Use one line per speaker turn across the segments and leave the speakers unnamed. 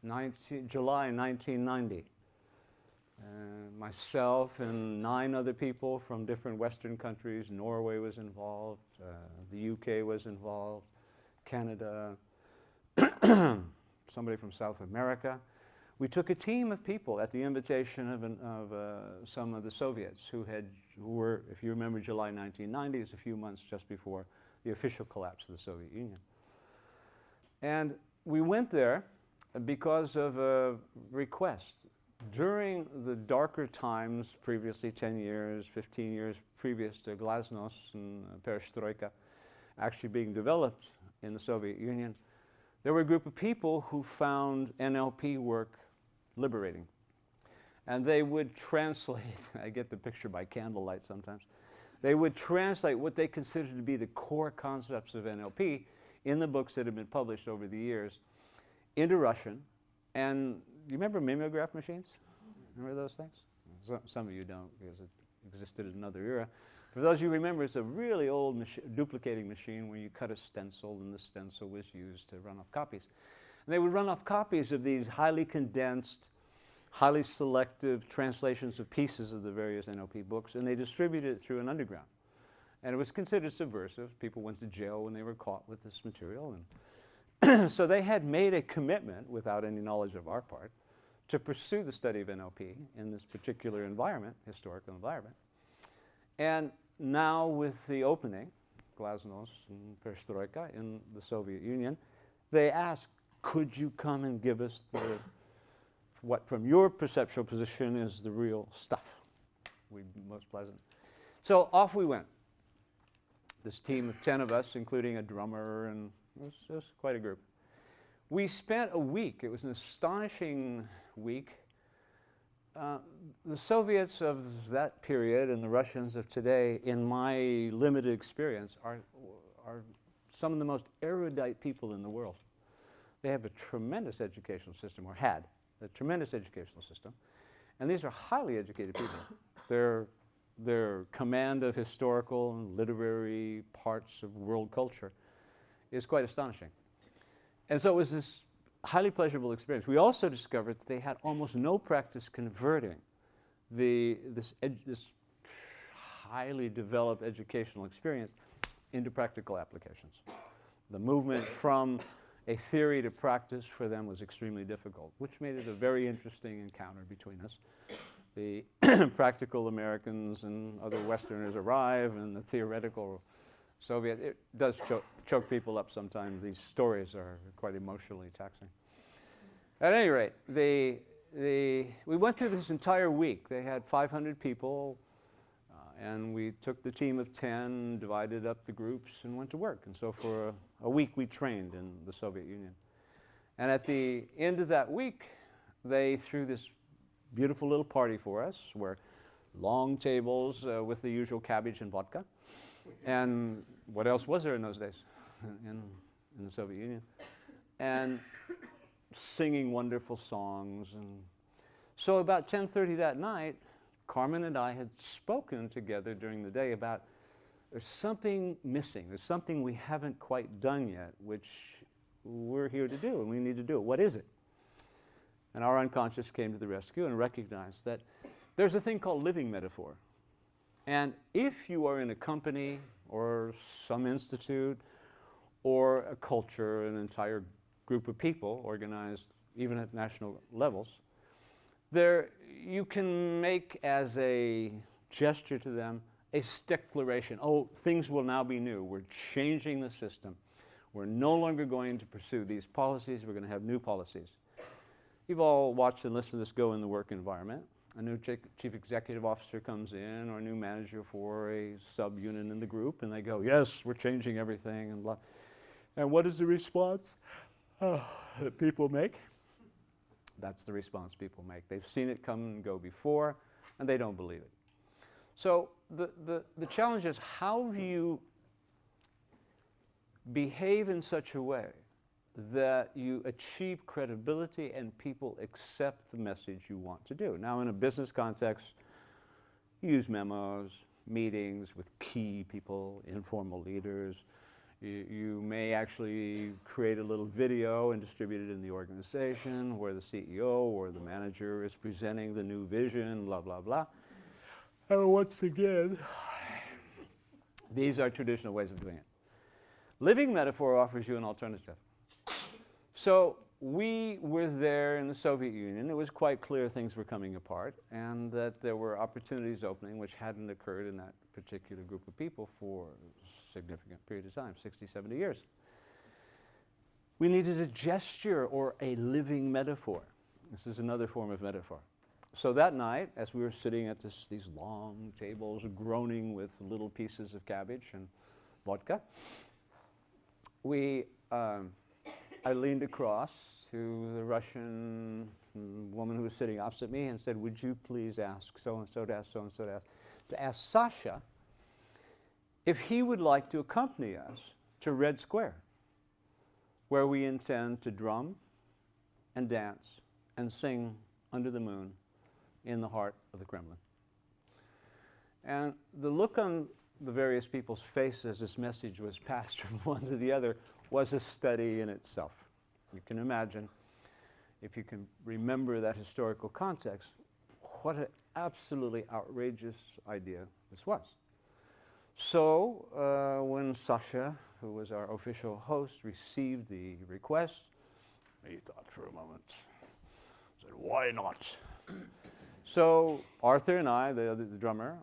July 1990. Myself and 9 other people from different Western countries. Norway was involved, the UK was involved, Canada, somebody from South America. We took a team of people at the invitation of some of the Soviets who were, if you remember, July 1990 is a few months just before the official collapse of the Soviet Union. And we went there because of a request. During the darker times, previously 10 years, 15 years previous to Glasnost and Perestroika actually being developed in the Soviet Union, there were a group of people who found NLP work liberating. And they would translate, I get the picture by candlelight sometimes, they would translate what they considered to be the core concepts of NLP in the books that had been published over the years into Russian. And do you remember mimeograph machines? Remember those things? Some of you don't because it existed in another era. For those of you who remember, it's a really old duplicating machine where you cut a stencil and the stencil was used to run off copies. And they would run off copies of these highly condensed, highly selective translations of pieces of the various NLP books, and they distributed it through an underground. And it was considered subversive. People went to jail when they were caught with this material. And so they had made a commitment, without any knowledge of our part, to pursue the study of NLP in this particular environment, historical environment. And now with the opening, Glasnost and Perestroika in the Soviet Union, they asked, could you come and give us what from your perceptual position is the real stuff? We'd be most pleasant. So off we went. This team of 10 of us, including a drummer, and it was quite a group. We spent a week. It was an astonishing week. The Soviets of that period and the Russians of today, in my limited experience, are some of the most erudite people in the world. They have a tremendous educational system, or had a tremendous educational system. And these are highly educated people. Their command of historical and literary parts of world culture is quite astonishing. And so it was this highly pleasurable experience. We also discovered that they had almost no practice converting this highly developed educational experience into practical applications. The movement from a theory to practice for them was extremely difficult, which made it a very interesting encounter between us. The practical Americans and other Westerners arrive, and the theoretical Soviet, it does choke people up sometimes. These stories are quite emotionally taxing. At any rate, we went through this entire week. They had 500 people, and we took the team of 10, divided up the groups, and went to work. And so for a week, we trained in the Soviet Union. And at the end of that week, they threw this beautiful little party for us, where long tables with the usual cabbage and vodka. And what else was there in those days in the Soviet Union? And singing wonderful songs. And so about 10:30 that night, Carmen and I had spoken together during the day about there's something missing. There's something we haven't quite done yet, which we're here to do, and we need to do it. What is it? And our unconscious came to the rescue and recognized that there's a thing called living metaphor. And if you are in a company or some institute or a culture, an entire group of people organized even at national levels, you can make as a gesture to them a declaration. Oh, things will now be new. We're changing the system. We're no longer going to pursue these policies. We're going to have new policies. You've all watched and listened to this go in the work environment. A new chief executive officer comes in, or a new manager for a subunit in the group, and they go, yes, we're changing everything, and blah. And what is the response that people make? That's the response people make. They've seen it come and go before, and they don't believe it. So the challenge is, how do you behave in such a way that you achieve credibility and people accept the message you want to do? Now, in a business context, you use memos, meetings with key people, informal leaders. You may actually create a little video and distribute it in the organization where the CEO or the manager is presenting the new vision, blah, blah, blah. And once again, these are traditional ways of doing it. Living metaphor offers you an alternative. So we were there in the Soviet Union. It was quite clear things were coming apart and that there were opportunities opening which hadn't occurred in that particular group of people for a significant period of time, 60, 70 years. We needed a gesture or a living metaphor. This is another form of metaphor. So that night, as we were sitting at these long tables, groaning with little pieces of cabbage and vodka, I leaned across to the Russian woman who was sitting opposite me and said, would you please ask so-and-so to ask so-and-so to ask Sasha if he would like to accompany us to Red Square, where we intend to drum and dance and sing under the moon in the heart of the Kremlin. And the look on the various people's faces as this message was passed from one to the other was a study in itself. You can imagine, if you can remember that historical context, what an absolutely outrageous idea this was. So when Sasha, who was our official host, received the request, he thought for a moment, said, why not? So Arthur and I, the drummer,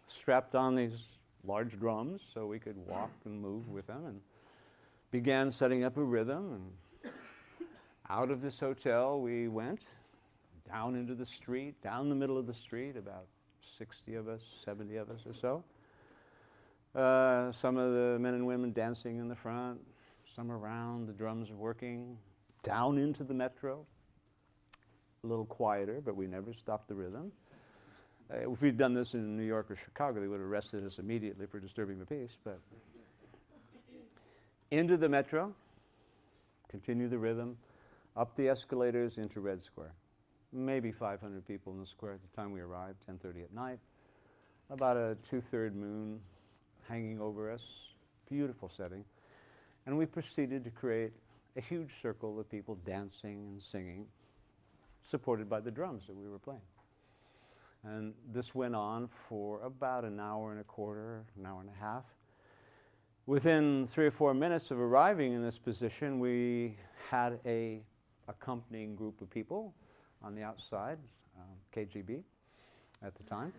strapped on these large drums so we could walk and move with them, and began setting up a rhythm. And out of this hotel we went, down into the street, down the middle of the street, about 60 of us, 70 of us or so. Some of the men and women dancing in the front, some around, the drums working, down into the metro. A little quieter, but we never stopped the rhythm. If we'd done this in New York or Chicago, they would have arrested us immediately for disturbing the peace. But into the metro, continue the rhythm, up the escalators into Red Square. Maybe 500 people in the square at the time we arrived, 10:30 at night. About a 2/3 moon hanging over us, beautiful setting. And we proceeded to create a huge circle of people dancing and singing, supported by the drums that we were playing. And this went on for about an hour and a quarter, an hour and a half. Within 3 or 4 minutes of arriving in this position, we had a accompanying group of people on the outside, KGB at the time.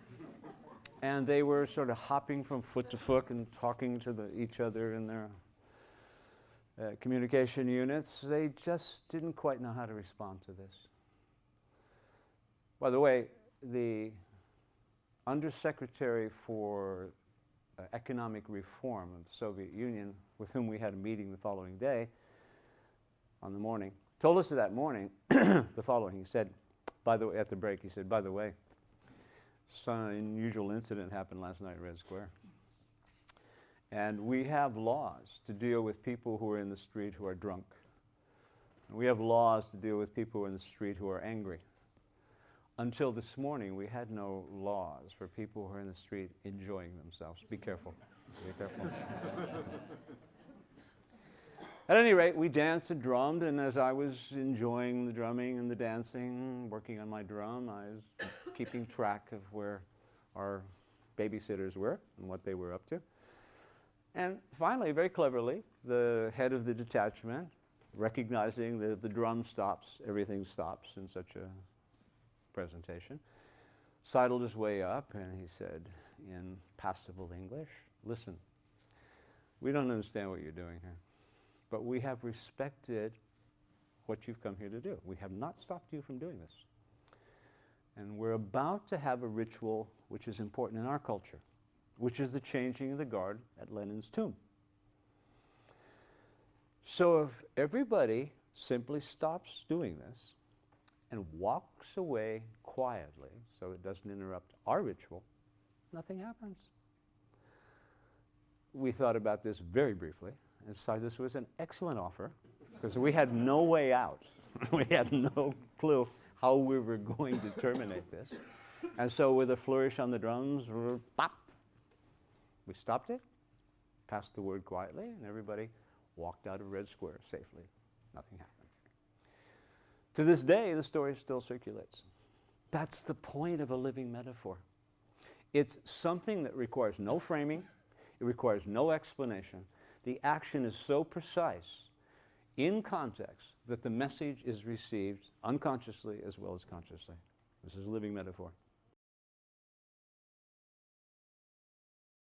And they were sort of hopping from foot to foot and talking to each other in their communication units. They just didn't quite know how to respond to this. By the way, the Undersecretary for Economic Reform of the Soviet Union, with whom we had a meeting the following day on the morning, told us that morning the following. He said, by the way, at the break, he said, by the way, some unusual incident happened last night at Red Square. And we have laws to deal with people who are in the street who are drunk. And we have laws to deal with people who are in the street who are angry. Until this morning, we had no laws for people who are in the street enjoying themselves. Be careful. Be careful. At any rate, we danced and drummed, and as I was enjoying the drumming and the dancing, working on my drum, I was keeping track of where our babysitters were and what they were up to. And finally, very cleverly, the head of the detachment, recognizing that if the drum stops, everything stops in such a presentation, sidled his way up and he said in passable English, listen, we don't understand what you're doing here, but we have respected what you've come here to do. We have not stopped you from doing this. And we're about to have a ritual which is important in our culture, which is the changing of the guard at Lenin's tomb. So if everybody simply stops doing this and walks away quietly so it doesn't interrupt our ritual, nothing happens. We thought about this very briefly and decided this was an excellent offer because we had no way out. We had no clue how we were going to terminate this. And so with a flourish on the drums, pop, we stopped it, passed the word quietly, and everybody walked out of Red Square safely. Nothing happened. To this day, the story still circulates. That's the point of a living metaphor. It's something that requires no framing, it requires no explanation. The action is so precise in context that the message is received unconsciously as well as consciously. This is a living metaphor.